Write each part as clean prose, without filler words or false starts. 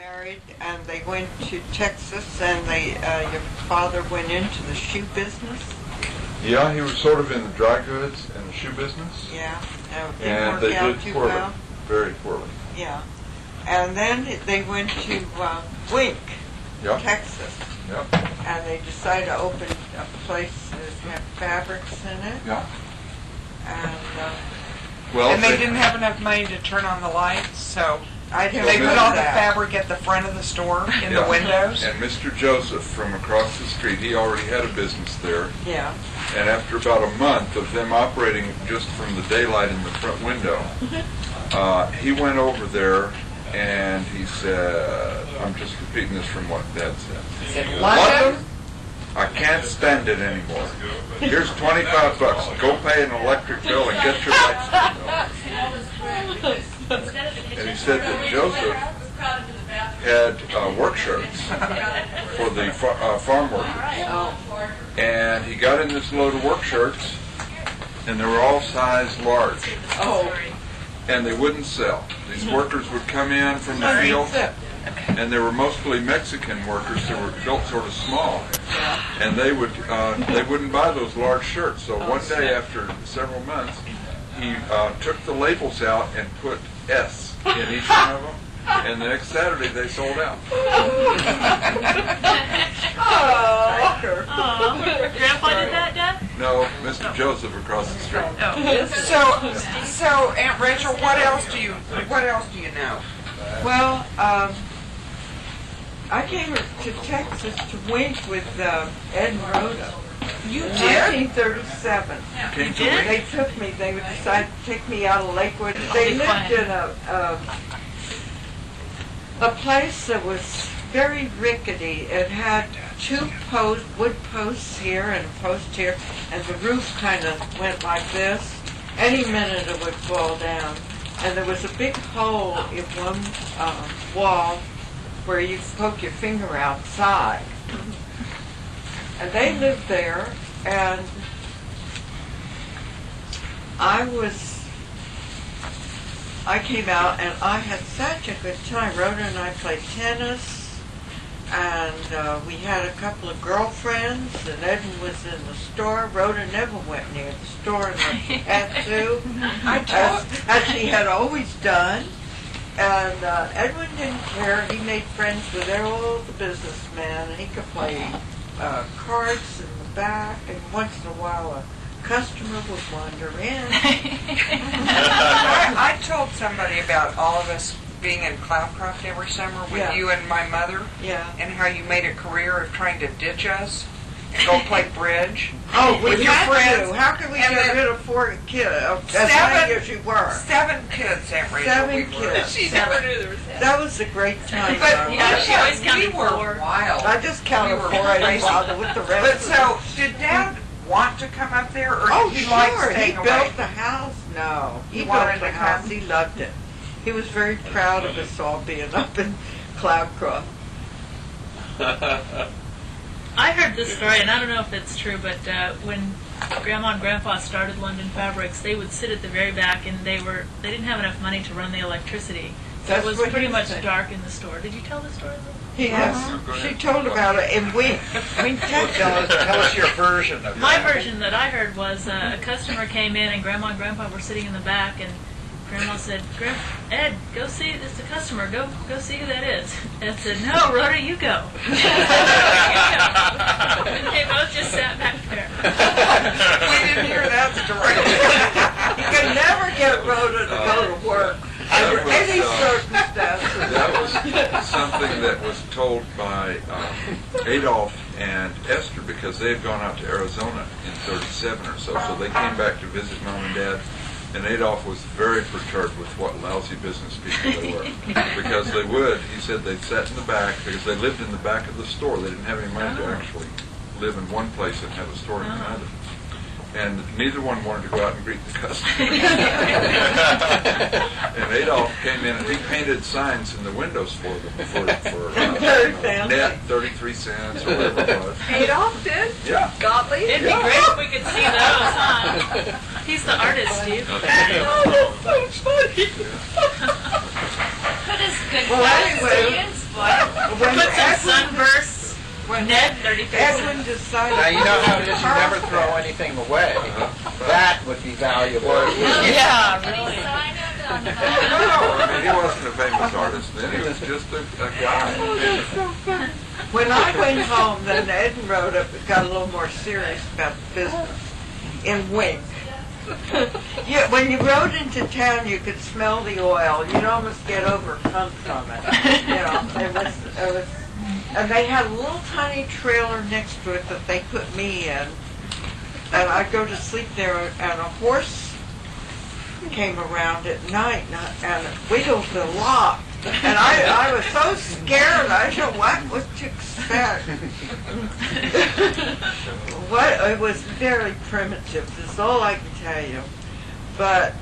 married, and they went to Texas, and your father went into the shoe business. Yeah, he was sort of in the dry goods and the shoe business. Yeah, and didn't they work out did too poorly, well. very poorly. Yeah, and then they went to Wink, Yep. Texas, Yep. and they decided to open a place that had fabrics in it, Yeah. and And they didn't have enough money to turn on the lights, so I they didn't put know on the that. fabric at the front of the store in the Yeah. windows. And Mr. Joseph from across the street, he already had a business there. Yeah. And after about a month of them operating just from the daylight in the front window, he went over there and he said, I'm just repeating this from what Dad said. He said, London? I can't stand it anymore. Here's $25. Go pay an electric bill and get your lights turned on. And he said that Joseph had work shirts for the farm workers. And he got in this load of work shirts, and they were all size large. Oh. And they wouldn't sell. These workers would come in from the field, and they were mostly Mexican workers that were built sort of small, and they wouldn't buy those large shirts. So one day after several months, he took the labels out and put S in each one of them, and the next Saturday they sold out. Grandpa did that, Dad? No, Mr. Joseph across the street. So Aunt Rachel, what else do you know? Well, I came to Texas to Wink with Ed and Rhoda. You In did? 1937. Came to did? Wink? They took me. They decided to take me out of Lakewood. They lived in a place that was very rickety. It had two wood posts here and a post here, and the roof kind of went like this. Any minute it would fall down. And there was a big hole in one wall where you poke your finger outside. And they lived there, and I came out and I had such a good time. Rhoda and I played tennis, and we had a couple of girlfriends, and Edwin was in the store. Rhoda never went near the store unless she had to, as she had always done. And Edwin didn't care. He made friends with all the businessmen, and he could play cards in the back, and once in a while a customer would wander in. I told somebody about all of us being in Cloudcroft every summer with Yeah. you and my mother, Yeah. and how you made a career of trying to ditch us and go play bridge. Oh, we with your had friends. to. How could we And get then rid of 4 kids? As Seven- many as you were. 7 kids, Aunt Rachel. 7 we were. kids. She never knew there was that. That was a great time. But Yeah, she always we counted were 4. wild. I just counted We were 4. I didn't crazy. bother with the rest. But of so, did Dad want to come up there, or Oh, did he like sure. He staying built away? the house. No, he He built wanted the to house. come? He loved it. He was very proud of us all being up in Cloudcroft. I heard this story, and I don't know if it's true, but when Grandma and Grandpa started London Fabrics, they would sit at the very back, and they didn't have enough money to run the electricity. So That's it was what pretty he much said. dark in the store. Did you tell the story? Yes, she told about it in Wink, Texas. Tell us your version of My that. version that I heard was a customer came in, and Grandma and Grandpa were sitting in the back, and Grandma said, Ed, go see, it's a customer, go see who that is. Ed said, no, Rhoda, you go. And they both just sat back there. We didn't hear that story. You can never get Rhoda to go to work under was, any That circumstances. was something that was told by Adolph and Esther, because they had gone out to Arizona in 37 or so. So they came back to visit Mom and Dad, and Adolph was very perturbed with what lousy business people they were. Because he said they sat in the back, because they lived in the back of the store. They didn't have any money to actually live in one place and have a store in another. And neither one wanted to go out and greet the customer. And Adolph came in and he painted signs in the windows for them for net 33 cents or whatever it was. Adolph did? Yeah. Gottlieb? It'd be great if we could see those, huh? He's the artist, Steve. Oh, that's so funny. What is good Well, anyway, 35th. Edwin decided. Now, you know how it is, you never throw anything away. That would be valuable. Yeah, Really? I mean, he wasn't a famous artist then, he was just a guy. When I went home, then Ed wrote up, got a little more serious about the business in Wink. Yeah, when you rode into town, you could smell the oil. You'd almost get overcome from it. You know, it was, and they had a little tiny trailer next to it that they put me in, and I'd go to sleep there, and a horse came around at night, and wiggled the lock. And I was so scared, I didn't know what to expect. It was very primitive, that's all I can tell you. But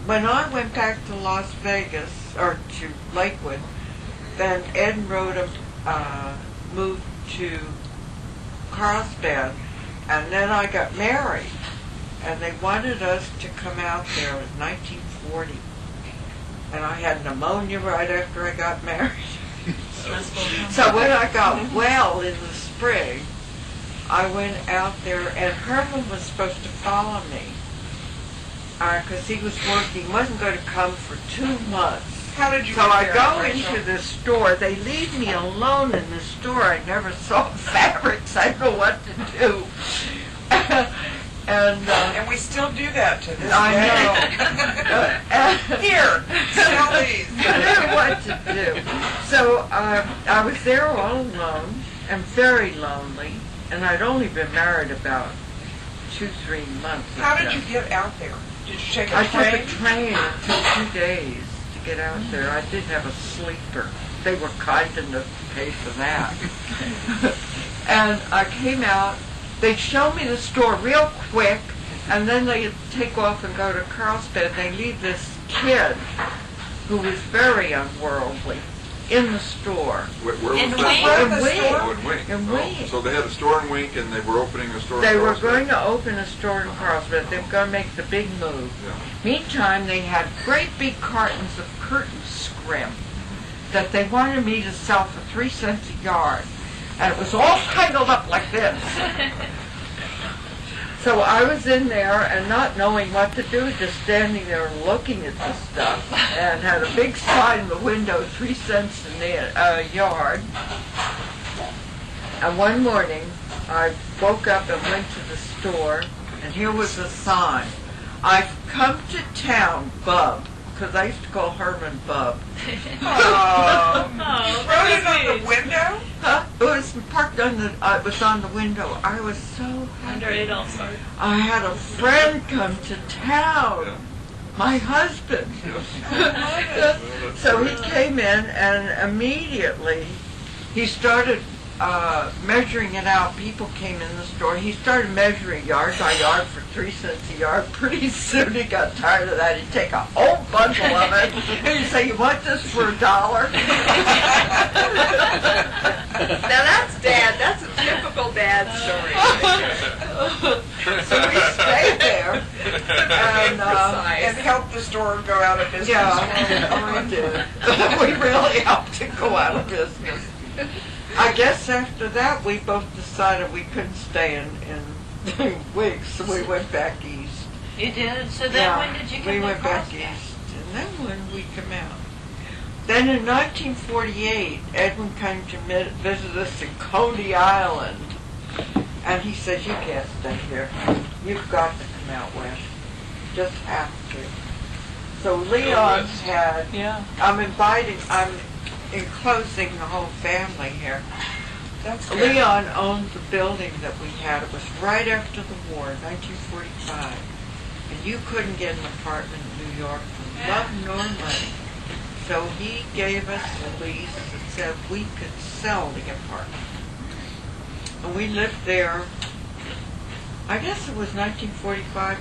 when I went back to Las Vegas, or to Lakewood, then Ed and Rhoda moved to Carlsbad, and then I got married. And they wanted us to come out there. It was 1940. And I had pneumonia right after I got married. So when I got well in the spring, I went out there, and Herman was supposed to follow me. Because he was working, wasn't going to come for 2 months. How did you So get I there, go Rachel? into the store. They leave me alone in the store. I never saw fabrics. I don't know what to do. And we still do that to this I day. know. Here, sell these. I didn't know what to do. So I was there all alone and very lonely. And I'd only been married about 2-3 months. How did you get out there? Did you take a I train? took a train. It took 2 days to get out there. I did have a sleeper. They were kind enough to pay for that. And I came out. They'd show me the store real quick, and then they'd take off and go to Carlsbad. They leave this kid who was very unworldly in the store. Where was In that? Wink? In Wink. Oh, in Wink. In Oh, Wink. so they had a store in Wink, and they were opening a store in They were Carlsbad? going to open a store in Carlsbad. They were going to make the big move. Yeah. Meantime, they had great big cartons of curtain scrim that they wanted me to sell for 3 cents a yard. And it was all tangled up like this. So I was in there and not knowing what to do, just standing there looking at the stuff, and had a big sign in the window, 3 cents a yard. And one morning, I woke up and went to the store, and here was a sign. I've come to town, Bub, because I used to call Herman Bub. Oh. Wrote it on Oh, the window? Huh? It was parked on the. It was on the window. I was so happy. Under Adolph's heart. I had a friend come to town. Yeah. My husband. So he came in, and immediately he started measuring it out. People came in the store. He started measuring yard by yard for 3 cents a yard. Pretty soon he got tired of that. He'd take a whole bundle of it, and he'd say, "You want this for $1?" Now that's Dad. That's a typical Dad story. So we stayed there, And helped the store go out of business. yeah, we did. We really helped it go out of business. I guess after that, we both decided we couldn't stay in Wiggs, so we went back east. You did? So then Yeah, when did you come we to went back Carlsbad? east, and then when we come out. Then in 1948, Edwin came to visit us in Coney Island, and he said, "You can't stay here. You've got to come out west. Just have to." So Leon had. Yeah. I'm enclosing the whole family here. That's good. Leon owned the building that we had. It was right after the war, 1945. And you couldn't get an apartment in New York for love nor money. So he gave us a lease that said we could sell the apartment. And we lived there, I guess it was 1945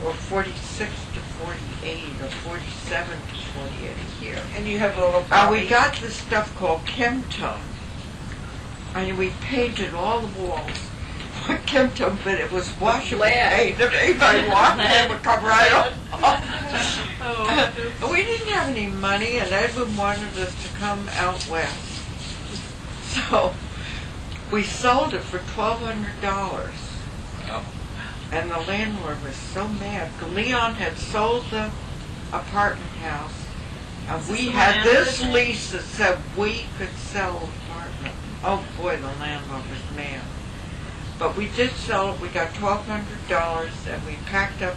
or 46 to 48, or 47 to 48 here. And you have a little We puppy. got this stuff called Chemtone. And we painted all the walls with Chemtone, but it was washable paint. If anybody walked in, it would come right off. Oh. We didn't have any money, and Edwin wanted us to come out west. So We sold it for $1,200. Oh. And the landlord was so mad. Leon had sold the apartment house. And Is this we the had one this after lease that said we could sell an apartment. Oh boy, the landlord was mad. But we did sell it. We got $1,200 and we packed up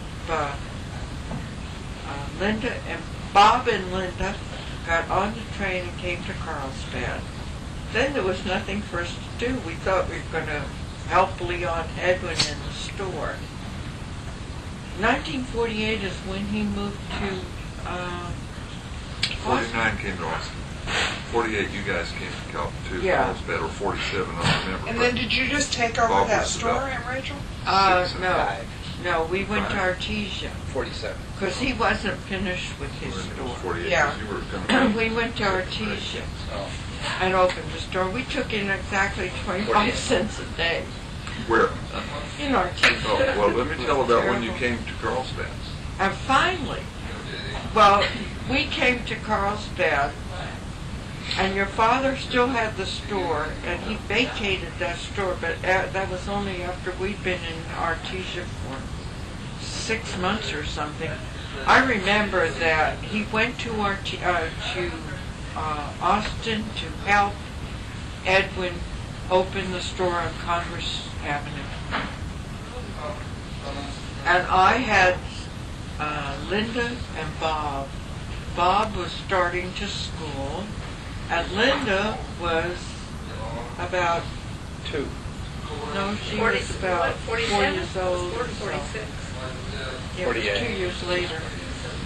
Linda and Bob and Linda got on the train and came to Carlsbad. Then there was nothing for us to do. We thought we were going to help Leon Edwin in the store. 1948 is when he moved to 49 came to Austin. 48, you guys came to Yeah. Carlsbad, or 47, I don't remember. And but then did you just take over Bob that was store, about- Aunt Rachel? No, we went to Right. Artesia 47. because he wasn't finished with his When it was store. 48, Yeah. 'cause you were going We went to Artesia Oh. and opened the store. We took in exactly 25 48. cents a day Where? in Artesia. Oh, well, let me tell about when you Terrible. came to Carlsbad. And finally, well, we came to Carlsbad, and your father still had the store, and he vacated that store, but that was only after we'd been in Artesia for 6 months or something. I remember that he went to Austin to help Edwin open the store on Congress Avenue. And I had Linda and Bob. Bob was starting to school, and Linda was about, 2. no, she was about 4 years old. or so. Yeah, it was 48. 2 years later.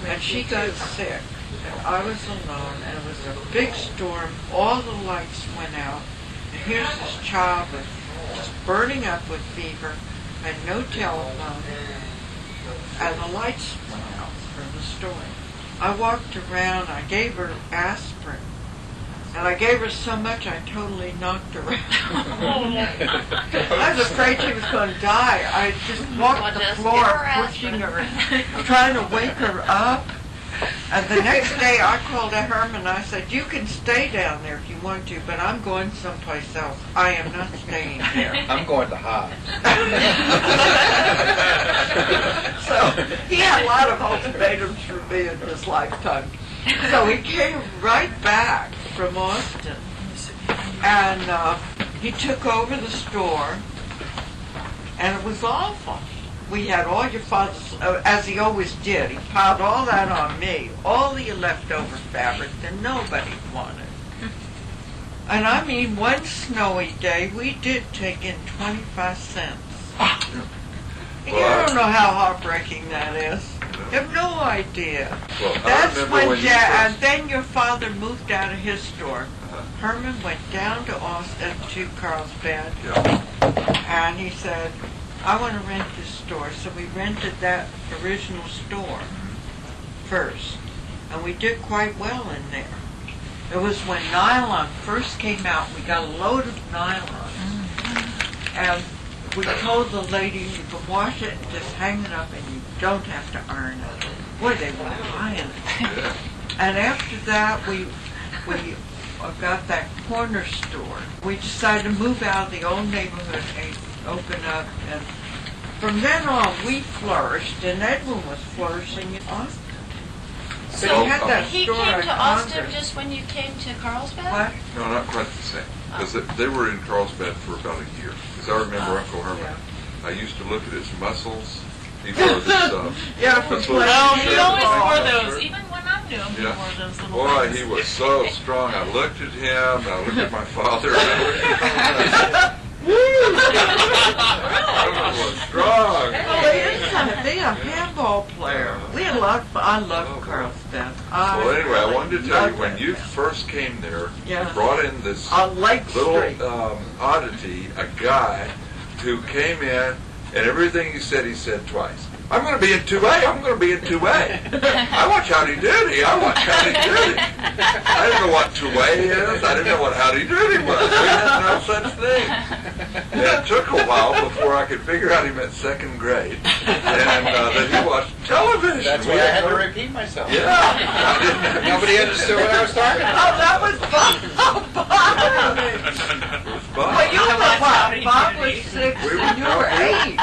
And she got sick, and I was alone, and it was a big storm. All the lights went out, and here's this child with just burning up with fever, had no telephone, and the lights went out for the store. I walked around, I gave her aspirin, and I gave her so much I totally knocked her out. I was afraid she was going to die. I just walked the Just floor give her pushing aspirin. her, trying to wake her up. And the next day I called to Herman and I said, you can stay down there if you want to, but I'm going someplace else. I am not staying here. I'm going to Hobbs. So he had a lot of ultimatums for me in his lifetime. So he came right back from Austin, and he took over the store, and it was awful. We had all your father's, as he always did, he piled all that on me, all the leftover fabric that nobody wanted. And I mean, one snowy day, we did take in 25 cents. You don't know how heartbreaking that is. You have no idea. Well, I That's remember when when you Dad, and first, then your father moved out of his store. Uh-huh. Herman went down to Austin, to Carlsbad, yeah, and he said, I want to rent this store. So we rented that original store first, and we did quite well in there. It was when nylon first came out. We got a load of nylon, and we told the lady you can wash it and just hang it up, and you don't have to iron it. Boy, they were buying it. yeah. And after that, we got that corner store. We decided to move out of the old neighborhood and open up, and from then on we flourished, and Edwin was flourishing in Austin. So, But he had that He store came at to Austin Congress. just when you came to Carlsbad? What? No, not quite the same. Because they were in Carlsbad for about a year. Because I remember Uncle Herman. Yeah. I used to look at his muscles. He wore this, Yeah, from That's what- playing Oh, he Yeah. always wore Yeah. those. Even when I knew him, he Yeah. wore those little boy, things. he was so strong. I looked at him, and I looked at my father, and I looked at him. He was strong. Well, he used to be a handball player. We had a lot of fun. I love Carlsbad. Well, anyway, I wanted to tell you, loved when it. you first came there, Yeah. you brought in this On Lake Street. little oddity, a guy who came in, and everything he said twice. I'm going to be in 2A. I'm going to be in 2A. I watch Howdy Doody. I watch Howdy Doody. I didn't know what 2A is. I didn't know what Howdy Doody was. We had no such thing. And it took a while before I could figure out he meant second grade, and that he watched television. That's We why I had no- to repeat myself. Yeah. I didn't- Nobody understood what I was talking about. Oh, that was fun. It was fun. Well, you were the 6 We and you were 8.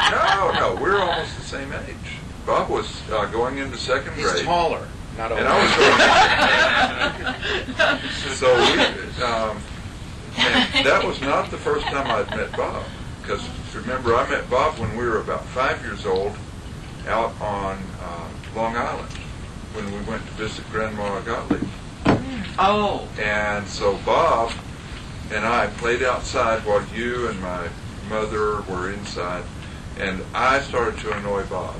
No, we were almost the same age. Bob was going into second grade. He's taller, not And older. I was going. So and that was not the first time I'd met Bob. Because remember, I met Bob when we were about 5 years old, out on Long Island, when we went to visit Grandma Gottlieb. Oh, And so Bob and I played outside while you and my mother were inside, and I started to annoy Bob.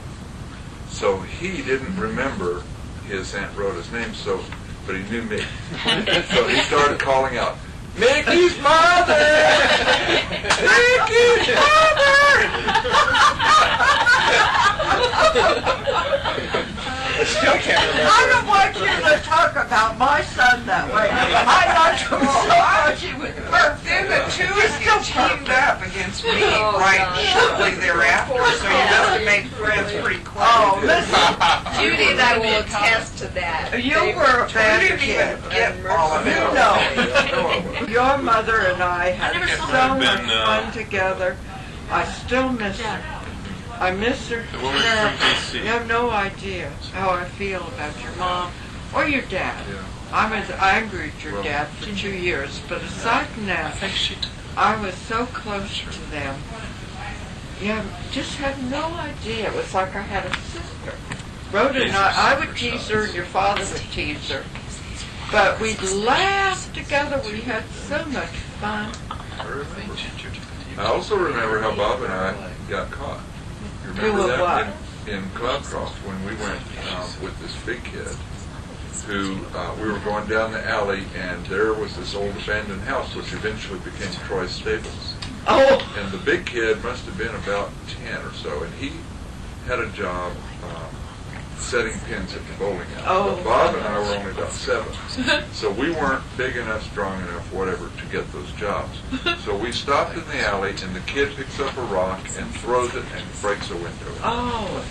So he didn't remember his Aunt Rhoda's name, but he knew me. So he started calling out, "Mickey's mother! Mickey's mother!" I still can't remember. I don't want you to talk about my son that way. I like him so much. He was But then the two of you teamed up against me right shortly thereafter, so you must have made friends pretty quick. Oh, listen, Judy and I will attest to that. you were a You bad didn't kid. even get all of it. You know, your mother and I had never saw so her. much fun together. I still miss her. I miss her. The woman from DC. You have no idea how I feel about your mom or your dad. Yeah. I'm as angry at your Well- dad for 2 years, but aside from that, I was so close to them. You just have no idea. It was like I had a sister. Rhoda and I would tease her and your father would tease her. But we'd laugh together. We had so much fun. I remember. I also remember how Bob and I got caught. You remember Doing that? what? In Cloudcroft, when we went with this big kid, who we were going down the alley, and there was this old abandoned house, which eventually became Troy's Stables. Oh, And the big kid must have been about 10 or so, and he had a job setting pins at the bowling alley. Oh. But Bob and I were only about 7. So we weren't big enough, strong enough, whatever, to get those jobs. So we stopped in the alley, and the kid picks up a rock and throws it and breaks a window. oh.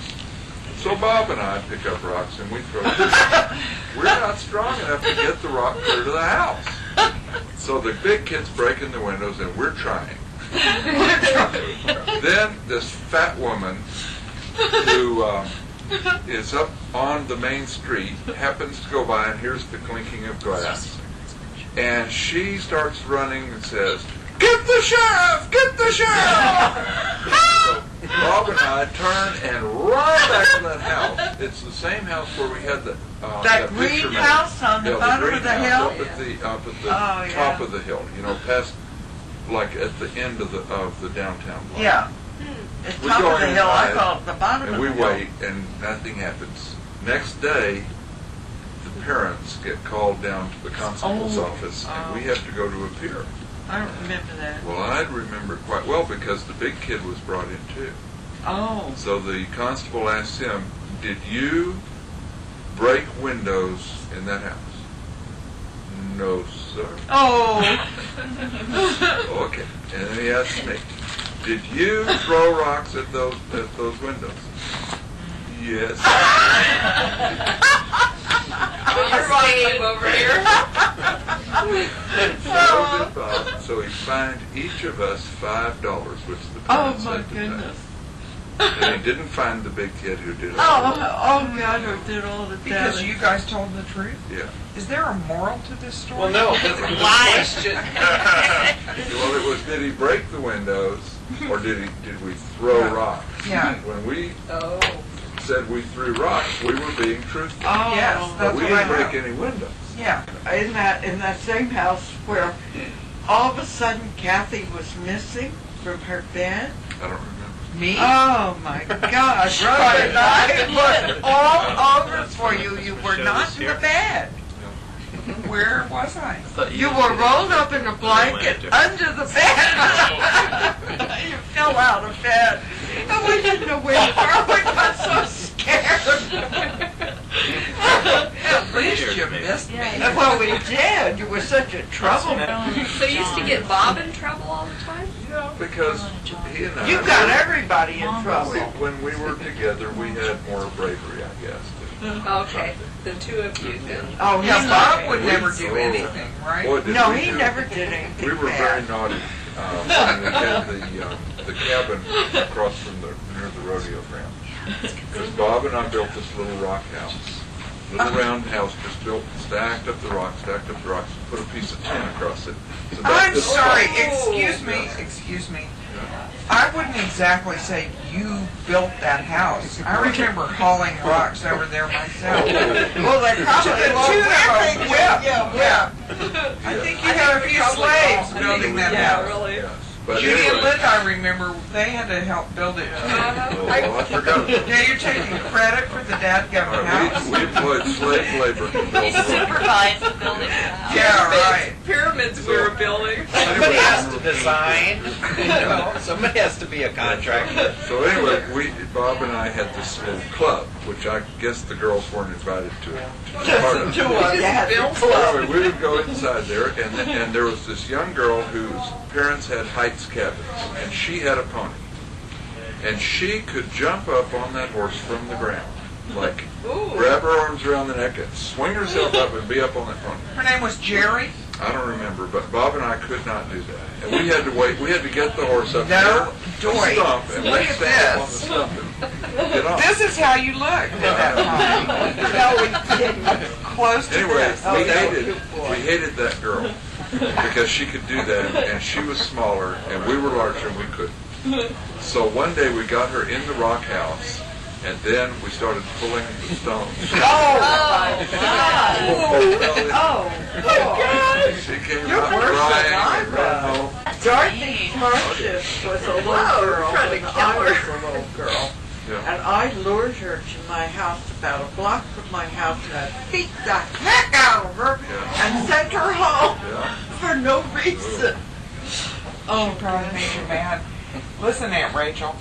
So Bob and I pick up rocks and we throw it. We're not strong enough to get the rock clear to the house. So the big kid's breaking the windows and we're trying. Then this fat woman who is up on the main street happens to go by and hears the clinking of glass. And she starts running and says, "Get the sheriff! Get the sheriff!" So Bob and I turn and run back to that house. It's the same house where we had That picture green made. house on the Yeah, bottom green of the house hill? Up at the Oh, yeah. top of the hill, past, like at the end of the downtown block. Yeah. It's We top go of the hill. I inside, call it the bottom And of we the hill. wait, and nothing happens. Next day, the parents get called down to the constable's Oh. office, and we have to go to a pier. I don't remember that. Well, I remember it quite well because the big kid was brought in too. Oh. So the constable asked him, "Did you break windows in that house?" "No, sir." Oh. Okay. And then he asked me, "Did you throw rocks at those windows?" "Yes." Same over here. So did Bob. So he fined each of us $5, which the Oh parents my had to pay. goodness. And he didn't find the big kid who did it. Oh God, who did all the Because damage. you guys told the truth? Yeah. Is there a moral to this story? Well, no, that's the question. Well, it was, did he break the windows, or did we throw rocks? Yeah. When we Oh. said we threw rocks, we were being truthful. Oh. Yes, But that's we what I didn't break know. any windows. Yeah. in that same house where all of a sudden Kathy was missing from her bed. I don't remember. Me? Oh my gosh, Rhoda and I looked all over for you. You were not in the bed. Where was I? You were rolled up in a blanket under the bed. You fell out of bed. And we didn't know where you were. We got so scared. At least you missed me. Well, we did. You were such a trouble. So you used to get Bob in trouble all the time? Yeah, because he and I. You got everybody in trouble. When we were together, we had more bravery, I guess. Okay, the two of you then. Oh, Yeah, he's Bob not. would never do anything, right? Boy, did No, we he do- never did anything We were very bad. naughty when we had the the cabin across from near the rodeo ground. Because Bob and I built this little rock house. Little round house, just built, stacked up the rocks, put a piece of tin across it. So I'm this sorry, spot- excuse me. I wouldn't exactly say you built that house. I remember hauling rocks over there myself. Well, they probably The won't two of them, yeah. yeah. I think you had a few slaves building that house. Really? Yes. But Judy and anyway, Linda, I remember, they had to help build it. oh, I forgot. Now you're taking credit for the dadgum house? We employed slave labor to build He the rock. supervised the building of the house. Yeah, right. Pyramids we were building. Somebody has to design, you know, somebody has to be a contractor. So anyway, Bob and I had this little club, which I guess the girls weren't invited to part of. Two of you had to So club. anyway, we would go inside there, and there was this young girl whose parents had Heights cabins, and she had a pony. And she could jump up on that horse from the ground, like grab her arms around the neck and swing herself up and be up on that pony. Her name was Jerry? I don't remember, but Bob and I could not do that. And we had to wait, we had to get the horse up No, there, Joy. stump, and Look let at stand up on the this. stump and get off. This is how you looked at that time. No, we didn't. Close to Anyway, this. we hated that girl because she could do that, and she was smaller, and we were larger, and we couldn't. So one day we got her in the rock house, and then we started pulling the stones. She came out crying and ran home. Dorothy Tarshis was a little girl trying to when kill I her. was a little girl. Yeah. And I lured her to my house, about a block from my house, and I beat the heck out of her Yeah. and sent her home Yeah. for no reason. Oh, probably made you mad. Listen, Aunt Rachel,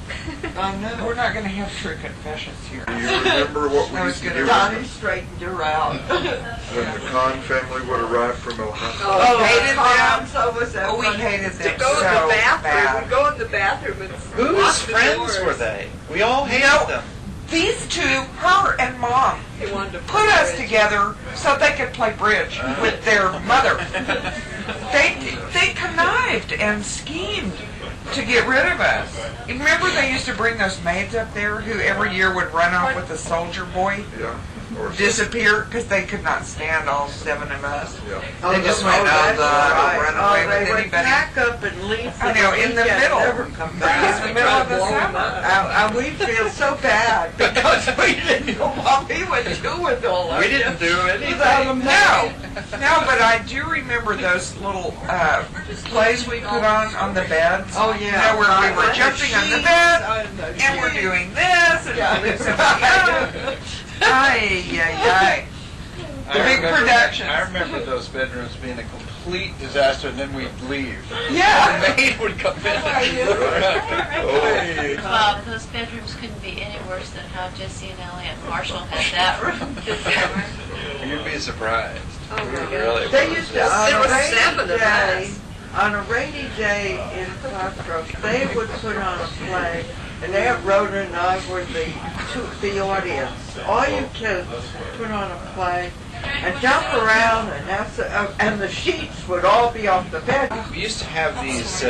I know. we're not going to have true confessions here. Do you remember what we That was used to good do Donnie straightened her out. when the Kahn family would arrive from El Paso? Oh, hated them. So was that Oh, we funny. hated To them go in so the bathroom, bad. we go in the bathroom and Whose lock the friends doors. were they? We all hated know- them. These two, her and Mom, They wanted to put us bridge. together so they could play bridge with their mother. They connived and schemed to get rid of us. You remember they used to bring those maids up there who every year would run off with a soldier boy, Yeah. Or disappear because they could not stand all seven of us. Yeah. They just went, that's "Oh, I right. don't run away they with would anybody." pack up and leave for I know, in the weekend, middle. never come In back. the middle of the Blow 'em summer. up. And we feel so bad because we didn't know what we would do with all of We it. didn't do anything. No, but I do remember those little plays we put on the beds. Oh, You yeah. know, where we were jumping on the bed, and we're doing this, and doing something else. Ay, ay, ay. I The big remember productions. I remember those bedrooms being a complete disaster, and then we'd leave. Yeah. The maid would come in and look around. Bob, those bedrooms couldn't be any worse than how Jesse and Elliot Marshall had that room this summer. You'd be surprised. Oh my God. Really. They used to, on There a were rainy 7 of day, us. on a rainy day in Foxborough, they would put on a play, and Aunt Rhoda and I were the audience. All you kids put on a play and jump around, and the sheets would all be off the bed. We used to have these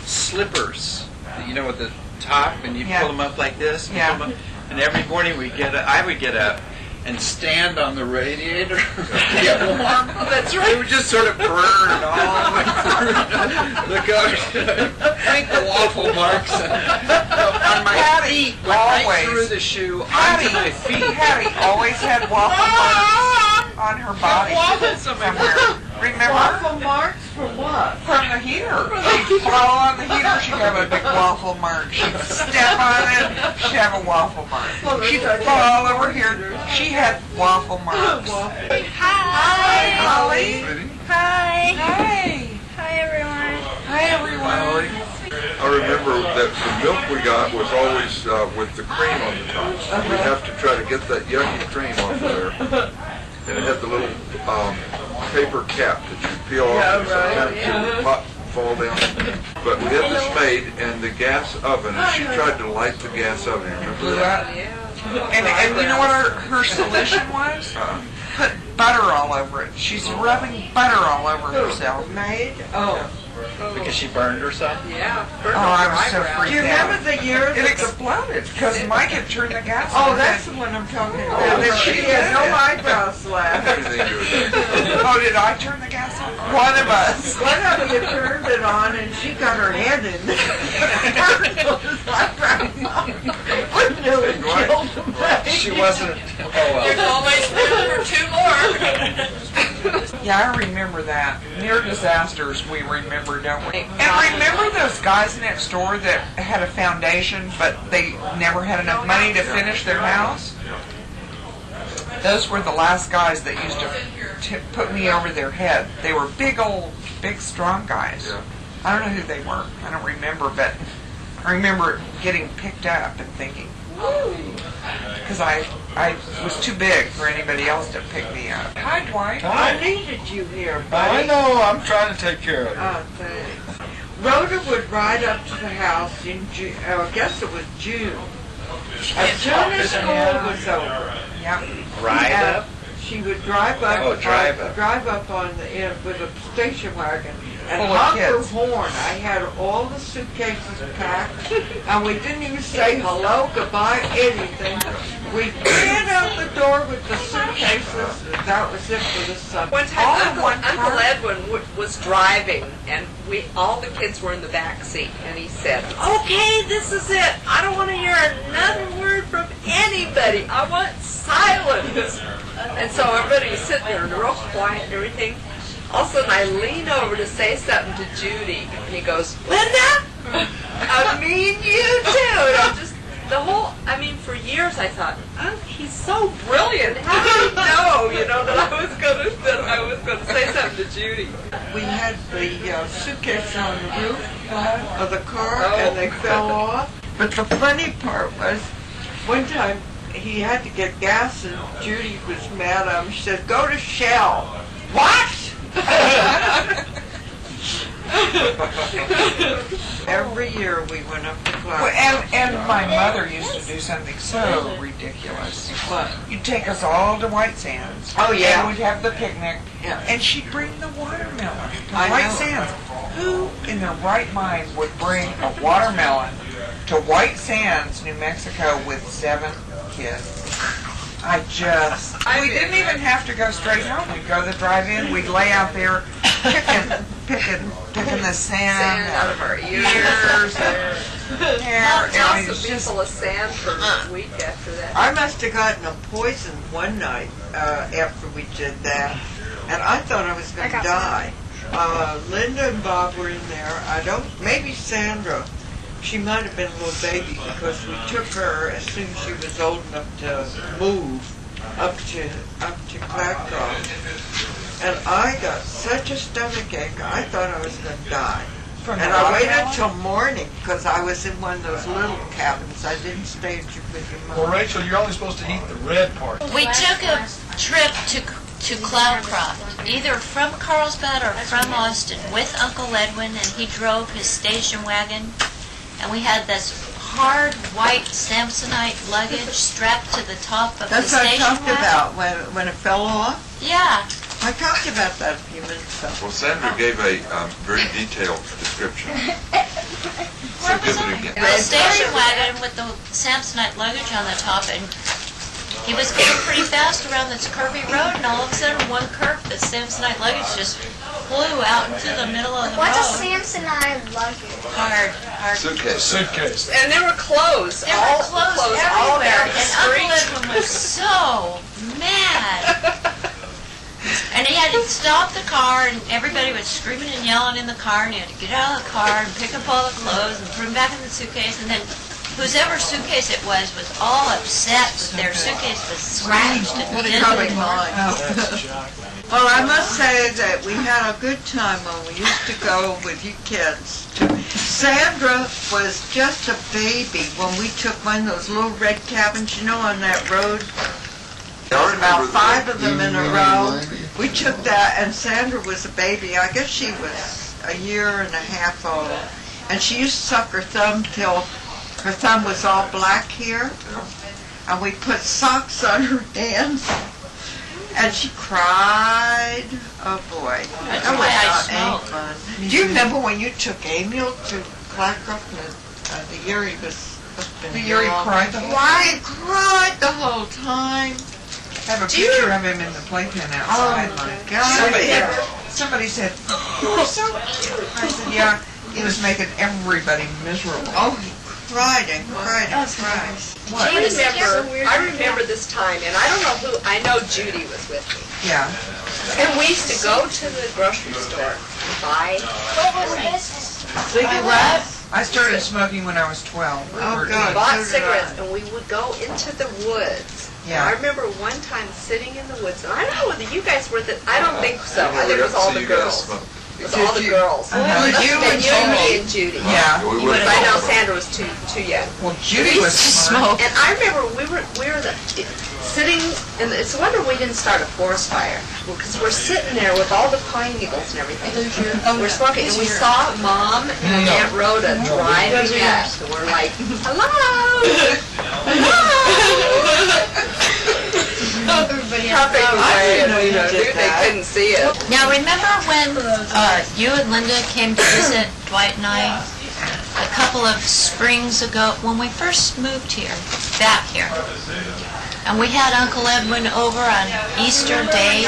slippers, you know, with the top, and you Yeah. pull them up like this. Yeah. Pull 'em up, and every morning I would get up and stand on the radiator to get warm. Oh, that's right. It would just sort of burn all the way through the coat. I think the waffle marks on my Patty, feet went right always. through the shoe onto my feet. Patty always had waffle marks on her body somewhere. Remember? Waffle marks for what? From the heater. She'd fall on the heater, she'd have a big waffle mark. She'd step on it, she'd have a waffle mark. She'd fall over here, she had waffle marks. Hi, Holly. Hi. Hi. Hi, everyone. Hi, everyone. I remember that the milk we got was always with the cream on the top. We'd have to try to get that yucky cream off of there. And it had the little paper cap that you peel off, and sometimes it would pop, fall down. But we had this maid and the gas oven, and she tried to light the gas oven. Remember Blew that? up. Yeah. And you know what her solution was? Uh, Put butter all over it. She's rubbing butter all over herself. Maid? Oh. Because she burned herself? Yeah. Oh, I was so Do freaked you remember out. the year It that the exploded because Mike had turned the gas Oh, on. that's the one I'm talking about. Oh, That she had no eyebrows left. Everything you were doing. Oh, did I turn the gas on? One of us. One of you turned it on and she got her head in there. Wouldn't nearly killed the baby. She wasn't. Oh, well. Always room for 2 more. Yeah, I remember that. Near disasters we remember, don't we? And remember those guys next door that had a foundation, but they never had enough money to finish their house? Those were the last guys that used to put me over their head. They were big, strong guys. Yeah. I don't know who they were. I don't remember, but I remember getting picked up and thinking, woo, because I was too big for anybody else to pick me up. Hi, Dwight. I needed you here, I buddy. know, I'm trying to take care of you. Oh, thanks. Rhoda would ride up to the house in June, I guess it was June. As soon as school was over. Yep. Ride and up? She would drive up. Oh, drive up. Drive up on the end with a station wagon and Full of honk her kids. horn. I had all the suitcases packed, and we didn't even say hello, goodbye, anything. We ran out the door with the suitcases. That was it for the summer. One All time, in one Uncle car? Edwin was driving, and all the kids were in the back seat, and he said, "Okay, this is it. I don't want to hear another word from anybody. I want silence." And so everybody was sitting there, and real quiet and everything. All of a sudden, I lean over to say something to Judy, and he goes, "Linda, I mean you too." And I'm just for years I thought, oh, he's so brilliant. How did he know, that I was gonna say something to Judy. We had the suitcase on the roof of the car, and they fell off. But the funny part was, one time he had to get gas, and Judy was mad at him. She said, "Go to Shell." What? Every year we went up to Well, Clark. and my mother used to do something so ridiculous. What? You'd take us all to White Sands. Oh, yeah. And we'd have the picnic. Yeah. And she'd bring the watermelon to I White know. Sands. Who in their right mind would bring a watermelon to White Sands, New Mexico with 7 kids? We didn't even have to go straight home. We'd go to the drive-in. We'd lay out there picking the sand out of our ears. Hair. Mom's It house was would be just full of sand for a week after that. I must have gotten a poison one night after we did that, and I thought I was going to die. Linda and Bob were in there. Maybe Sandra. She might have been a little baby because we took her as soon as she was old enough to move up to Clackamas. And I got such a stomach ache, I thought I was going to die. from And the I waited watermelon? till morning because I was in one of those little cabins. I didn't stay with your Well, mom. Rachel, you're only supposed to eat the red part. We took a trip to Cloudcroft, either from Carlsbad or from Austin, with Uncle Edwin, and he drove his station wagon. And we had this hard white Samsonite luggage strapped to the top of That's the what I station talked wagon. about when it fell off. Yeah. I talked about that a few minutes ago. Well, Sandra gave a very detailed description. So give it again. The station wagon with the Samsonite luggage on the top, and he was going pretty fast around this curvy road, and all of a sudden, one curve, the Samsonite luggage just flew out into the middle of the What's a road. Samsonite luggage? Hard. Suitcase. Suitcase. And there were clothes. There all were clothes all everywhere, down the and Uncle street. Edwin was so mad. And he had to stop the car, and everybody was screaming and yelling in the car, and he had to get out of the car and pick up all the clothes and put them back in the suitcase, and then whoever suitcase it was all upset that their suitcase was scratched and Probably dented. mine. That's chocolate. Well, I must say that we had a good time when we used to go with you kids. Sandra was just a baby when we took one of those little red cabins, on that road. There was about 5 of them in a row. We took that, and Sandra was a baby. I guess she was a year and a half old. And she used to suck her thumb till her thumb was all black here. And we put socks on her hands. And she cried. Oh boy, That's that was why I not any smoke. fun. Do you remember when you took Emil to Clackamas the year he was up in The year he Huron? cried the whole Why he cried the whole time? I have a picture of him in the playpen Oh outside. my God! Somebody said, "You were so cute." I said, "Yeah, he was making everybody miserable." Oh, he cried and cried and cried. What? I remember this time, and I don't know who, I know Judy was with me. Yeah. And we used to go to the grocery store and buy Cigarettes? I started smoking when I was 12. or Oh, 13. God. bought so did cigarettes, I. and we would go into the woods. Yeah. And I remember one time sitting in the woods, and I don't know whether you guys were I don't think so. I think it was all the girls. It was all the girls. Uh-huh. It was You you and and me and Judy. Yeah. We But would I know Sandra was too young. Well, Judy was smart. And I remember we were sitting, and it's a wonder we didn't start a forest fire, because we're sitting there with all the pine needles and everything. We're smoking, and we saw Mom and Aunt Rhoda driving up, and we're like, hello! Everybody How big was I it? didn't know you did They that. couldn't see it. Now, remember when you and Linda came to visit Dwight and I a couple of springs ago when we first moved here, back here? And we had Uncle Edwin over on Easter Day,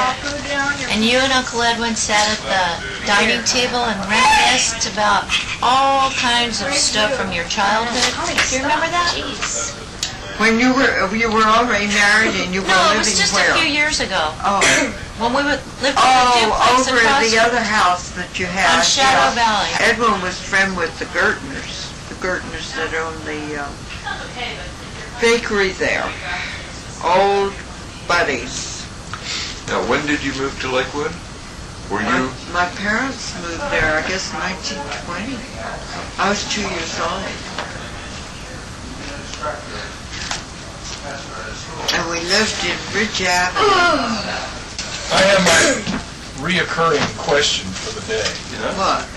and you and Uncle Edwin sat at the dining table and reminisced about all kinds of stuff from your childhood. Do you remember that? When you were already married and you were No, it living was just where? a few years ago Oh, when we lived in the duplex over across the other house that you had. on Shadow Valley. Edwin was friend with the Gertners that own the bakery there. Old buddies. Now, when did you move to Lakewood? Were you? My parents moved there, I guess, 1920. I was 2 years old. And we lived in Ridge Avenue. I have my reoccurring question for the day. What?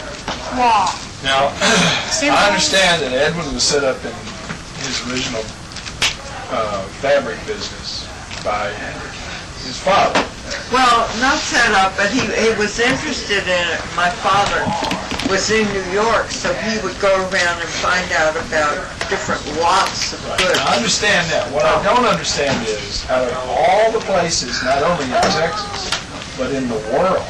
Now, I understand that Edwin was set up in his original fabric business by his father. Well, not set up, but he was interested in it. My father was in New York, so he would go around and find out about different lots of goods. I understand that. What I don't understand is, out of all the places, not only in Texas, but in the world,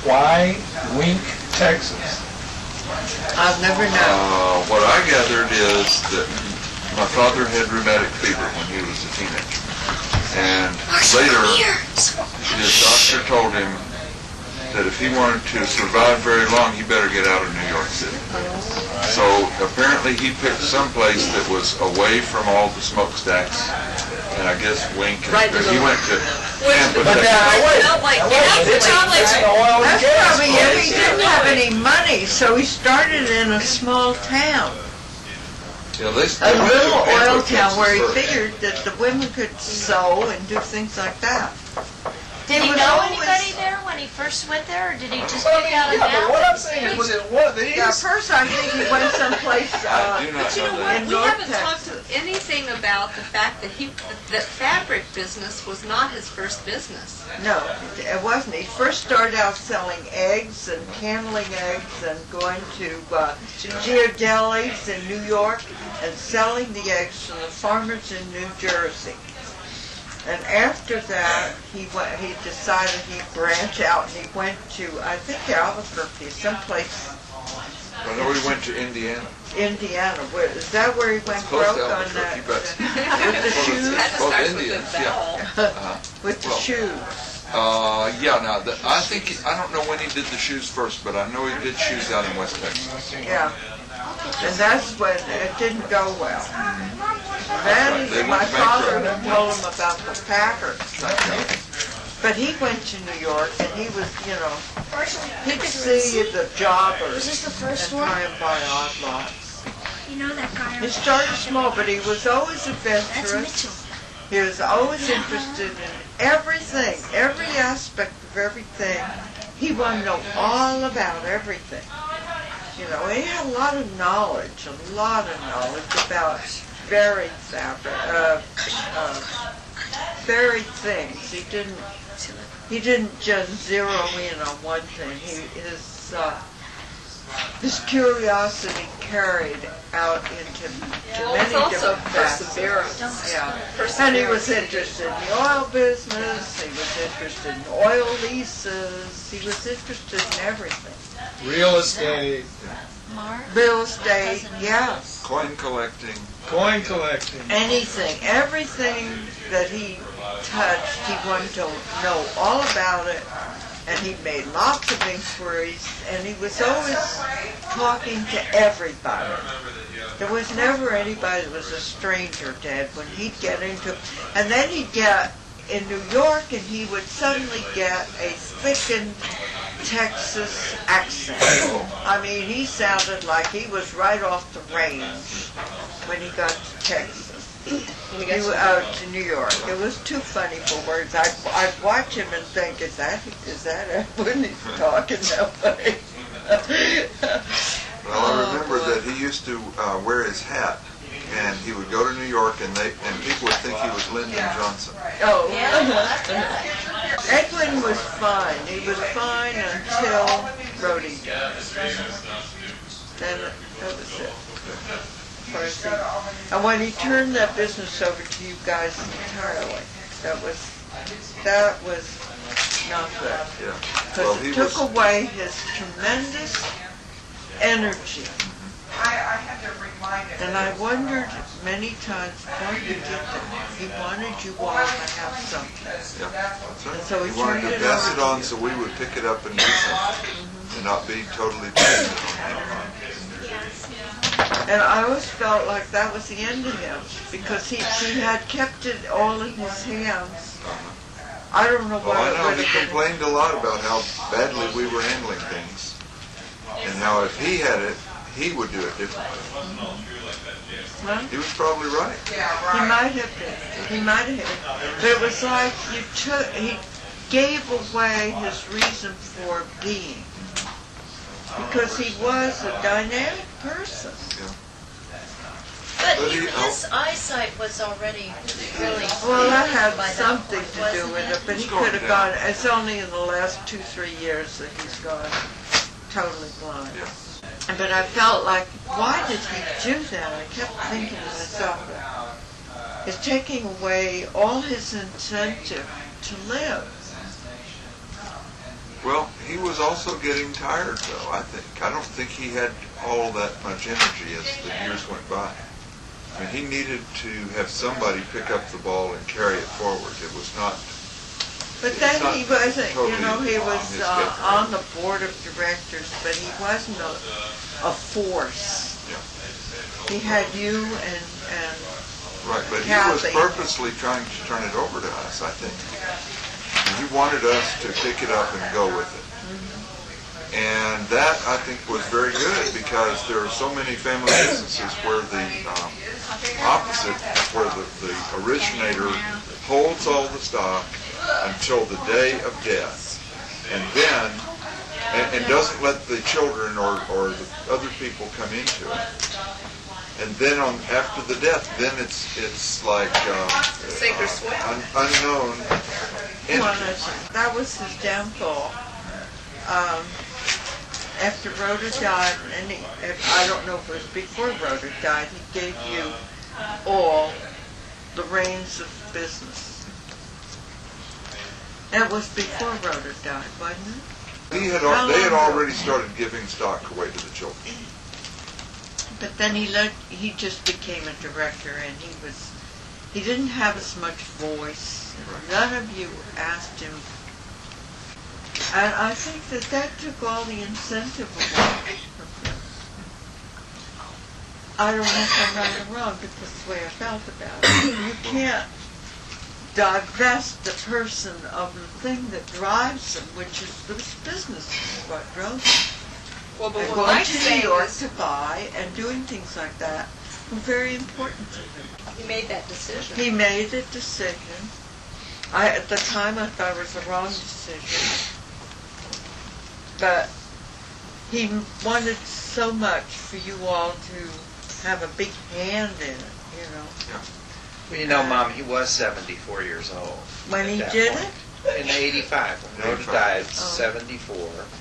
why Wink, Texas? I'll never know. What I gathered is that my father had rheumatic fever when he was a teenager. And later, his doctor told him that if he wanted to survive very long, he better get out of New York City. So apparently he picked some place that was away from all the smokestacks, and I guess Wink, he went to Tampa, But Texas. wait, Smelled like it's gasoline. an oil and That's gas probably it. place. He didn't have any money, so he started in a small town. Yeah, they A went to little Tampa, oil town Texas where he first. figured that the women could sew and do things like that. Did he was know always- anybody there when he first went there, or did he just Well, I pick mean, out a yeah, but what map? I'm saying is, was it one of these? Yeah, first I think he went someplace I do not But you know know what? that. in We North haven't talked Texas. anything about the fact that that fabric business was not his first business. No, it wasn't. He first started out selling eggs and handling eggs and going to Ghirardelli's in New York and selling the eggs to the farmers in New Jersey. And after that, he decided he'd branch out, and he went to, I think, Albuquerque, someplace, I know he went to Indiana. Indiana. Is that where he went Close broke to on Albuquerque, that? but With the shoes? That both starts with Indians, a yeah. vowel. With the Well, shoes. Yeah, now, I think, I don't know when he did the shoes first, but I know he did shoes out in West Texas. Yeah. And that's when it didn't go well. Then They my went father bankrupt. had told him about the Packers. But he went to New York and he was, he'd see the jobbers Is this the and first one? try and buy odd lots. You know that guy? He started small, but he was always That's adventurous. Mitchell. He was always interested in everything, every aspect of everything. He wanted to know all about everything. He had a lot of knowledge about varied fabric, varied things. he didn't just zero in on one thing. His curiosity carried out into Well, many it's also different facets. perseverance. Yeah. And he was interested in the oil business, he was interested in oil leases, he was interested in everything. Real estate, Mark? Real estate, yes. Coin collecting. coin collecting. Anything, everything that he touched, he wanted to know all about it. And he made lots of inquiries, and he was always talking to everybody. There was never anybody that was a stranger, Dad, when he'd get into... And then he'd get in New York, and he would suddenly get a thickened Texas accent. I mean, he sounded like he was right off the range when he got to Texas. He was out to New York. It was too funny for words. I'd watch him and think, is that when he's talking that way? Well, I remember that he used to wear his hat, and he would go to New York, and people would think he was Lyndon Johnson. Oh. Yeah. Edwin was fine. He was fine until Rhodey died. Then that was it. And when he turned that business over to you guys entirely, that was not good. Yeah. Because it took away his tremendous energy. And I wondered many times why he did that. He wanted you all to have something. Yeah, that's right. And so He wanted turned to it pass over it to on you. so we would pick it up and do something, and not be totally dependent on him. And I always felt like that was the end of him, because he had kept it all in his hands. I don't know Well, what I it know would he have been. complained a lot about how badly we were handling things, and how if he had it, he would do it differently. Huh? He was probably right. He might have been. He might have been. But it was like he gave away his reason for being. Because he was a dynamic person. But But his eyesight was already really. Well, that had by that something point, to do wasn't with it, but he It's going could have down. gone, it's only in the last 2-3 years that he's gone totally blind. Yeah. But I felt like, why did he do that? I kept thinking to myself, it's taking away all his incentive to live. Well, he was also getting tired, though, I think. I don't think he had all that much energy as the years went by. I mean, he needed to have somebody pick up the ball and carry it forward. It was not... But It's then not he wasn't, totally he on was his schedule. on the board of directors, but he wasn't a force. Yeah. He had you and Right, but he was Kathy. purposely trying to turn it over to us, I think. And he wanted us to pick it up and go with it. And that, I think, was very good, because there are so many family businesses where the opposite, where the originator holds all the stock until the day of death, and then, and doesn't let the children or the other people come into it. And then after the death, then it's like Sink or swim. Unknown well, entity. that was his downfall. After Rhoda died, and I don't know if it was before Rhoda died, he gave you all the reins of business. That was before Rhoda died, wasn't it? They had already started giving stock away to the children. But then he just became a director, and he didn't have as much voice. None of you asked him. And I think that took all the incentive away from him. I don't know if I'm right or wrong, but this is the way I felt about it. You can't divest the person of the thing that drives them, which is this business is what drove them. Well, but And what going I'm to New saying York is, to buy and doing things like that were very important to him. he made that decision. He made a decision. At the time, I thought it was the wrong decision. But he wanted so much for you all to have a big hand in it, you know. Well, you know, Mom, he was 74 years old. When at he that did point. it? in '85 when Rhoda 85. died, 74.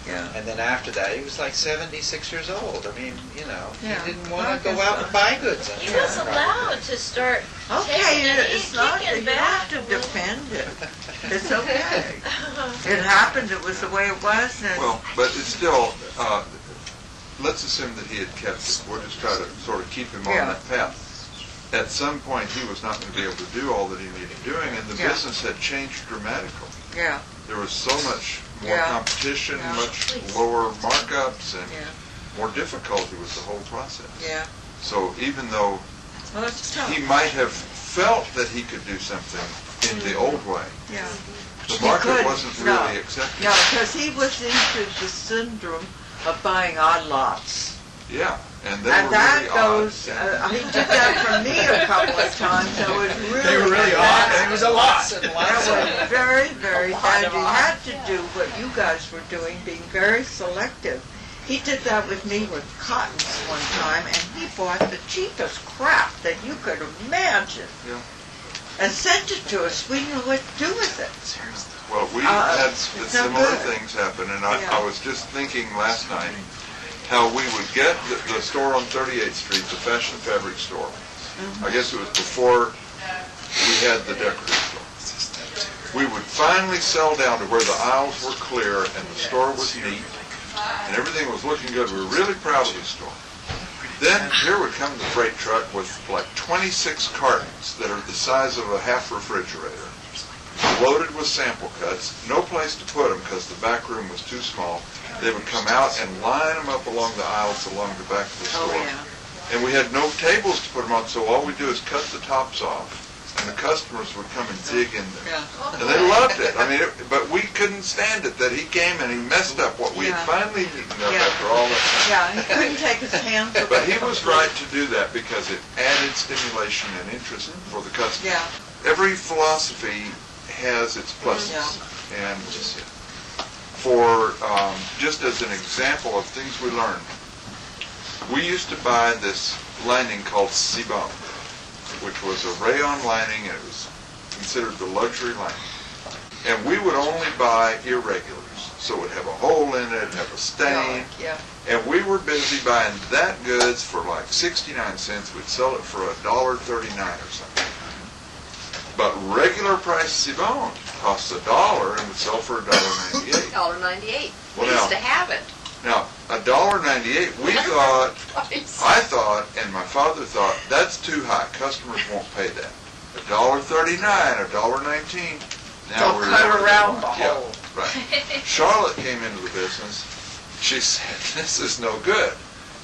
Yeah. And then after that, he was like 76 years old. I mean, you know, Yeah. he didn't want I to go guess out so. and buy goods. He was allowed to start Okay, taking it, it's not, you kicking don't have back. to defend it. It's okay. It happened, it was the way it was, and, Well, but it's still, let's assume that he had kept it. We'll just try to sort of keep him on Yeah. that path. At some point, he was not going to be able to do all that he needed doing, and the Yeah. business had changed dramatically. yeah, There was so much more Yeah. competition, Yeah. much lower markups, and yeah, more difficulty with the whole process. yeah. So even though Well, it's tough. he might have felt that he could do something in the old way, Yeah. the He market couldn't, wasn't no. really accepting. No, because he was into the syndrome of buying odd lots. Yeah, and they And were that really goes, odd. he did that for me a couple of times, that was really They were really odd, and it was a lot. That was very, very bad. You had to do what you guys were doing, being very selective. He did that with me with cottons one time, and he bought the cheapest crap that you could imagine. Yeah. And sent it to us. We didn't know what to do with it. Well, we had it's no similar good. things happen, and Yeah. I was just thinking last night how we would get the store on 38th Street, the fashion fabric store. Mm-hmm. I guess it was before we had the decorative store. We would finally sell down to where the aisles were clear and the store was neat and everything was looking good. We were really proud of the store. Then here would come the freight truck with like 26 cartons that are the size of a half refrigerator, loaded with sample cuts, no place to put them because the back room was too small. They would come out and line them up along the aisles along the back of the store. Oh, yeah. And we had no tables to put them on, so all we do is cut the tops off, and the customers would come and dig in there. Yeah. And they loved it. I mean, but we couldn't stand it that he came and he messed up what we had Yeah. finally eaten up Yeah. after all that time. Yeah, he couldn't take his hands off But it. he was right to do that because it added stimulation and interest for the customer. Yeah, Every philosophy has its pluses. Yeah. And for, just as an example of things we learned, we used to buy this lining called Cibon, which was a rayon lining, and it was considered the luxury lining. And we would only buy irregulars, so it would have a hole in it, have a stain, yeah. and we were busy buying that goods for like 69 cents. We'd sell it for $1.39 or something. But regular price Cibon costs $1 and would sell for $1.98. $1.98. We Well, used now- to have it. Now, $1.98, we thought, Twice. I thought, and my father thought, that's too high. Customers won't pay that. $1.39, $1.19. Now They'll we're cut over around there. the Yeah, hole. right. Charlotte came into the business. She said, this is no good.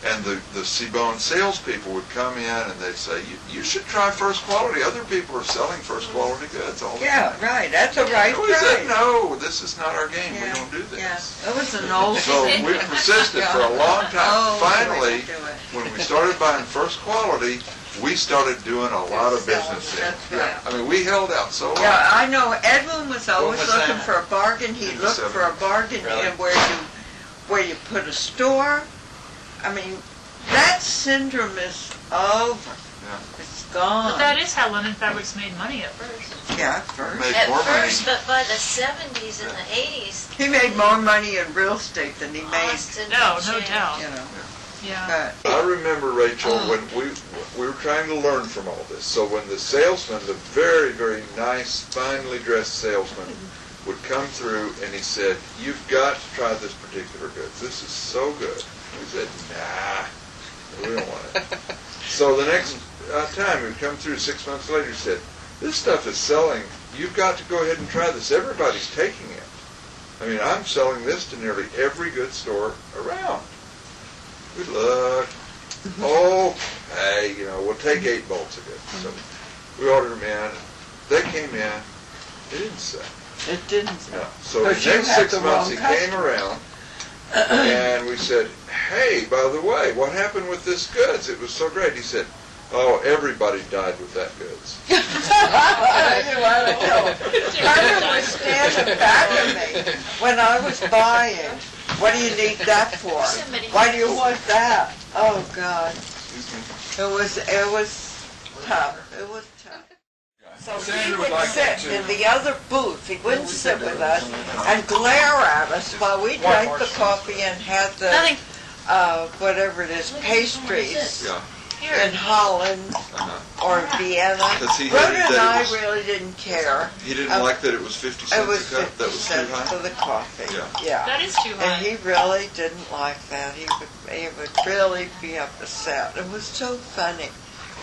And the Cibon salespeople would come in and they'd say, you should try first quality. Other people are selling first quality goods all the Yeah, time. right, that's a right We said, price. no, this is not our game. We Yeah, don't do this. Yeah, it was an old. So we persisted for a long time. Oh, Finally, do it. when we started buying first quality, we started doing a lot of business there. That's right. I mean, we held out so long. Yeah, I know Edwin was always was looking that? for a bargain. He looked 87. for a bargain Really? in where you put a store. I mean, that syndrome is over. Yeah. It's gone. But that is how Linen Fabrics made money at first. Yeah, at first. Made At more first, money. but by the 70s and the 80s, He made more money in real estate than he made, Austin No, had no changed. doubt. you know. Yeah. But I remember, Rachel, when we were trying to learn from all this. So when the salesman, the very, very nice, finely dressed salesman, would come through and he said, you've got to try this particular good. This is so good. We said, nah, we don't want it. So the next time he'd come through 6 months later, he said, this stuff is selling. You've got to go ahead and try this. Everybody's taking it. I mean, I'm selling this to nearly every good store around. We looked. Oh, hey, we'll take 8 bolts of it. So we ordered them in. They came in. They didn't sell. it didn't. No. So the But you next had 6 the months wrong he came around, and we said, hey, by the way, what happened with this goods? It was so great. He said, oh, everybody died with that goods. Carter was standing back of me when I was buying. What do you need that for? Somebody- Why do you want that? Oh, God. Excuse me. It was tough. It was tough. So he Sandra would would like sit to- in the other booth. He wouldn't sit with us and glare at us while we drank the coffee and had the, Nothing. whatever it is, pastries Yeah. in Holland or Vienna. 'Cause he Rhoda hated and that I it was- really didn't care. He didn't like that it was 50 It cents was a cup. 50 That was too cents high. for the coffee. Yeah. That is too And high. he really didn't like that. He would really be upset. It was so funny.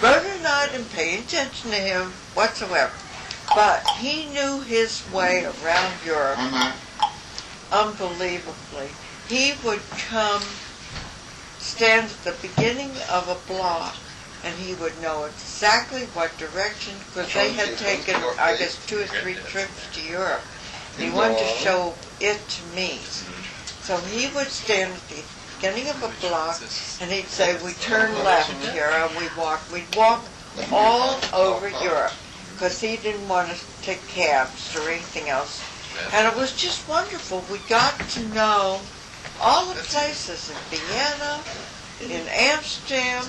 Rhoda and I didn't pay attention to him whatsoever. But he knew his way around Europe unbelievably. He would come, stand at the beginning of a block, and he would know exactly what direction, because they had taken, I guess, 2 or 3 trips to Europe. He wanted to show it to me. So he would stand at the beginning of a block, and he'd say, we turn left here, and we'd walk all over Europe, because he didn't want us to take cabs or anything else. And it was just wonderful. We got to know all the places in Vienna, in Amsterdam.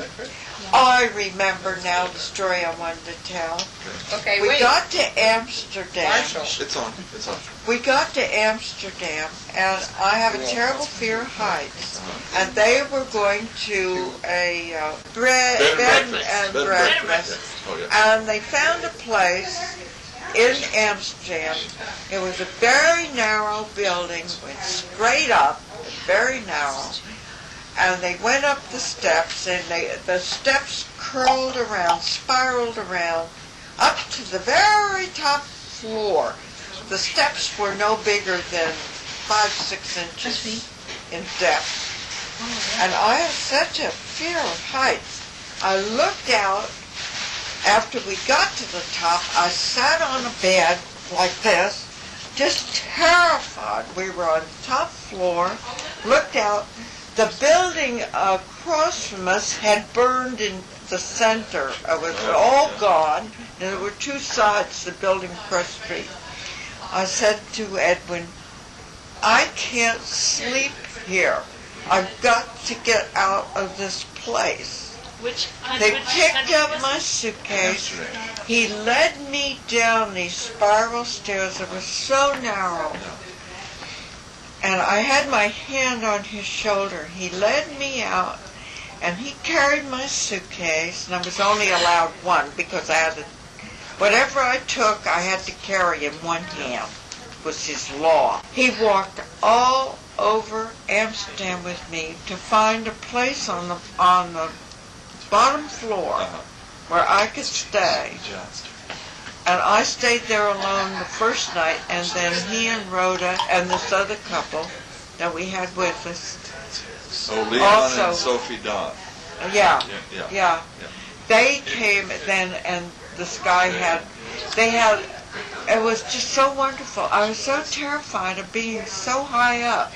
I remember now the story I wanted to tell. Okay, We wait. got to Amsterdam. Marshall. It's on. It's on. We got to Amsterdam, and I have a terrible fear of heights. And they were going to a bed and breakfast. Oh, yeah. And they found a place in Amsterdam. It was a very narrow building, went straight up, very narrow. And they went up the steps, and the steps curled around, spiraled around, up to the very top floor. The steps were no bigger than 5-6 inches in depth. And I have such a fear of heights. I looked out. After we got to the top, I sat on a bed like this, just terrified. We were on the top floor, looked out. The building across from us had burned in the center. It was all gone. And there were 2 sides to the building across the street. I said to Edwin, I can't sleep here. I've got to get out of this place. They picked up my suitcase. He led me down these spiral stairs that were so narrow. And I had my hand on his shoulder. He led me out, and he carried my suitcase, and I was only allowed one because I had to, whatever I took, I had to carry in one hand. It was his law. He walked all over Amsterdam with me to find a place on the bottom floor where I could stay. And I stayed there alone the first night, and then he and Rhoda and this other couple that we had with us. Oh, Leon Also- and Sophie Don. Yeah, Yeah. yeah. They came then, and this guy it was just so wonderful. I was so terrified of being so high up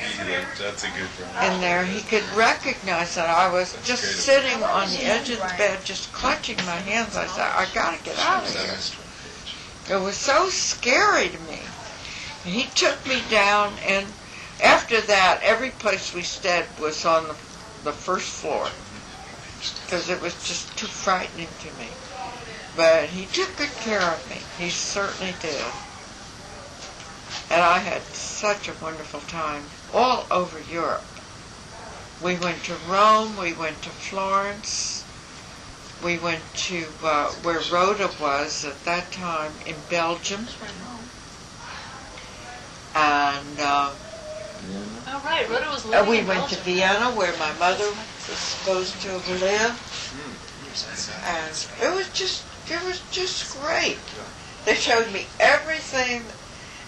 That's a good one. in there. He could recognize that I was just sitting on the edge of the bed, just clutching my hands. I said, I gotta get out of here. It was so scary to me. And he took me down, and after that, every place we stayed was on the first floor, because it was just too frightening to me. But he took good care of me. He certainly did. And I had such a wonderful time all over Europe. We went to Rome, we went to Florence, we went to where Rhoda was at that time in Belgium. And Oh, right, Rhoda was living we in went to Belgium. Vienna where my mother was supposed to have lived. And it was just great. They showed me everything.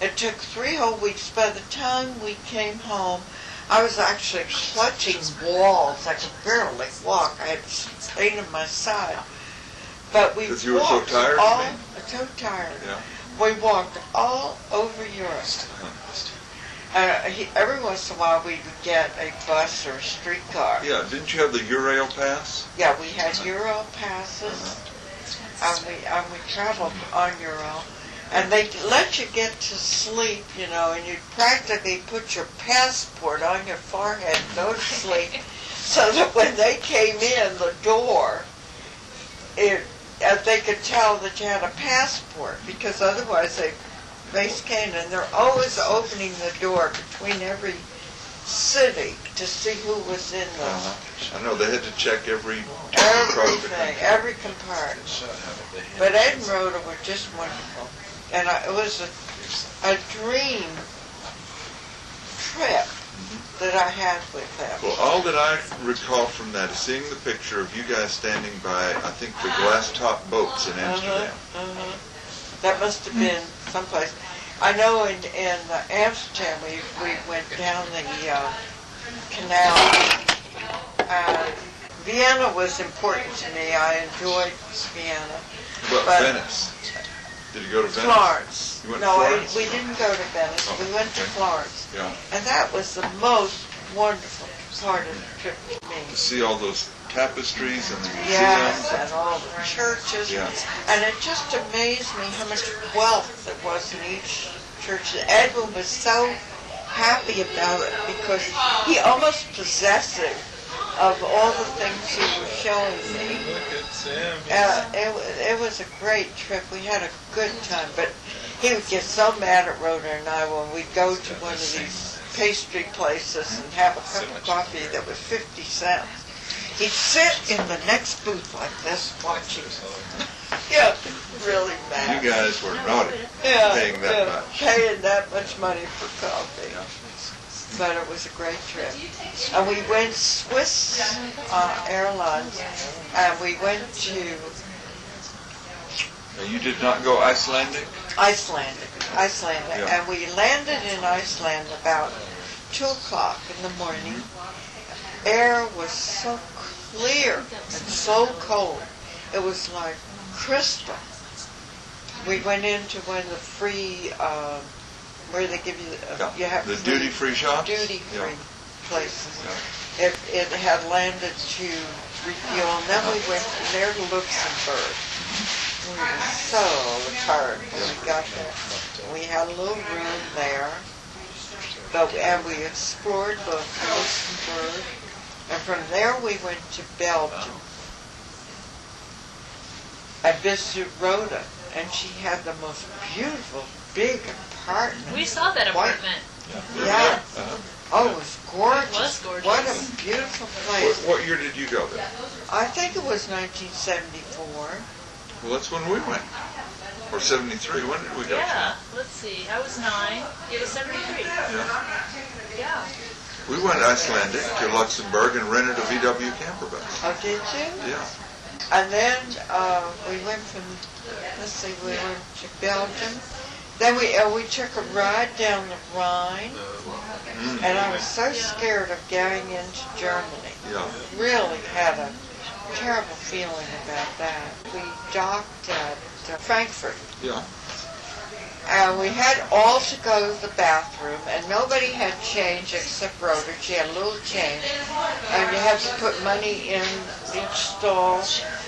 It took 3 whole weeks. By the time we came home, I was actually clutching walls. I could barely walk. I had pain in my side. But we 'Cause you were so walked tired, you all, mean? so tired. Yeah. We walked all over Europe. Every once in a while we would get a bus or a streetcar. Yeah, didn't you have the Eurail pass? Yeah, we had Euro passes, and we traveled on Euro, and they let you get to sleep, and you'd practically put your passport on your forehead and go to sleep, so that when they came in the door, they could tell that you had a passport, because otherwise they can't, and they're always opening the door between every city to see who was in the I know, they had to check everything, every compartment. But Ed and Rhoda were just wonderful, and it was a dream trip that I had with them. Well, all that I recall from that is seeing the picture of you guys standing by, I think, the glass-top boats in Amsterdam. That must have been someplace. I know in Amsterdam we went down the canal. Vienna was important to me. I enjoyed Vienna. But Venice. Did you go to Venice? Florence. You went No, to Florence? we didn't go to Venice. Oh, We went to okay. Florence. Yeah. And that was the most wonderful part of the trip to me. To see all those tapestries and the museums. Yes, and all the churches. Yeah. And it just amazed me how much wealth there was in each church. Edwin was so happy about it because he almost possessive of all the things he was showing me. Look at Sam. It was a great trip. We had a good time, but he would get so mad at Rhoda and I when we'd go to one of these pastry places and have a cup of coffee that was 50 cents. He'd sit in the next booth like this watching. Yeah, really mad. You guys were naughty, Yeah, paying that much. Paying that much money for coffee. But it was a great trip. And we went Swiss Airlines, and we went to Now, you did not go Icelandic? Iceland, Yeah. and we landed in Iceland about 2 o'clock in the morning. Air was so clear and so cold. It was like crystal. We went into one of the free, where they give you, you have The free duty-free shops? duty-free places. It had landed to refuel, and then we went from there to Luxembourg. We were so tired when we got there. We had a little room there, and we explored both Luxembourg, and from there we went to Belgium. I visited Rhoda, and she had the most beautiful, big apartment. We saw that apartment. Yeah. Oh, it was gorgeous. It was gorgeous. What a beautiful place. What year did you go there? I think it was 1974. Well, that's when we went. Or 73. When did we go? Yeah, let's see. I was 9. It was 73. Yeah. Yeah. We went Icelandic to Luxembourg and rented a VW camper bus. Oh, did you? Yeah. And then we went from, we went to Belgium. Then we took a ride down the Rhine, and I was so scared of going into Germany. Yeah. Really had a terrible feeling about that. We docked at Frankfurt, Yeah. and we had all to go to the bathroom, and nobody had change except Rhoda. She had a little change, and you had to put money in each stall,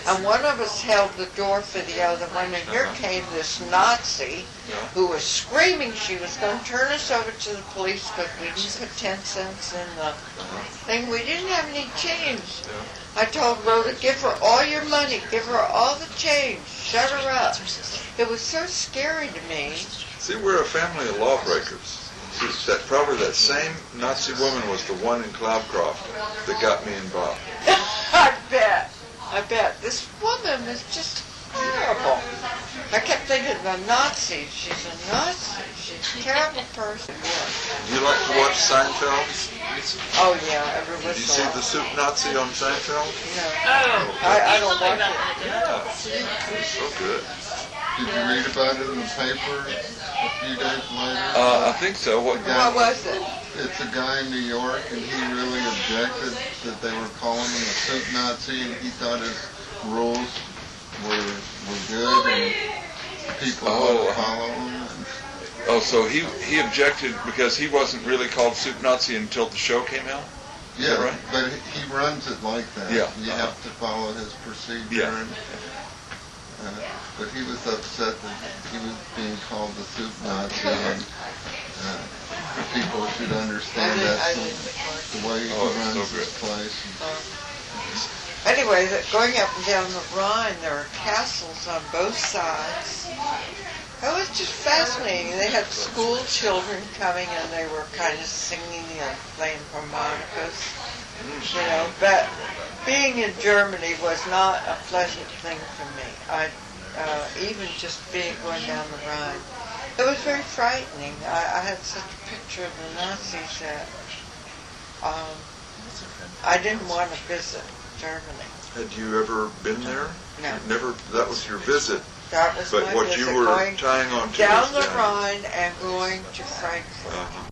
and one of us held the door for the other one, and here came this Nazi who was screaming she was going to turn us over to the police because we didn't put 10 cents in the thing. We didn't have any change. I told Rhoda, give her all your money, give her all the change, shut her up. It was so scary to me. See, we're a family of lawbreakers. See, probably that same Nazi woman was the one in Cloudcroft that got me involved. I bet. This woman was just terrible. I kept thinking, the Nazi, she's a Nazi. She's a terrible person. Do you like to watch Seinfeld? Oh, yeah, every Did you see the soup Nazi on Seinfeld? No. Oh, I you don't told me watch about it. that. Yeah. It was so good. Did you read about it in the paper a few days later? I think so. What What was it? It's a guy in New York, and he really objected that they were calling him a soup Nazi, and he thought his rules were good, and people would follow them. Oh, so he objected because he wasn't really called Soup Nazi until the show came out? Yeah, right? but he runs it like that. Yeah. You have to follow his procedure. Yeah. And, but he was upset that he was being called the soup Nazi, and people should understand that's the way he runs so this good. place. Anyway, going up and down the Rhine, there are castles on both sides. It was just fascinating. They had school children coming and they were kind of singing and playing harmonicas, you know. But being in Germany was not a pleasant thing for me. Even just going down the Rhine. It was very frightening. I had such a picture of the Nazis that I didn't want to visit Germany. Had you ever been there? No. Never. That was your visit. That was But my what visit, you were going tying on to down was the Rhine and going to Frankfurt. Uh-huh.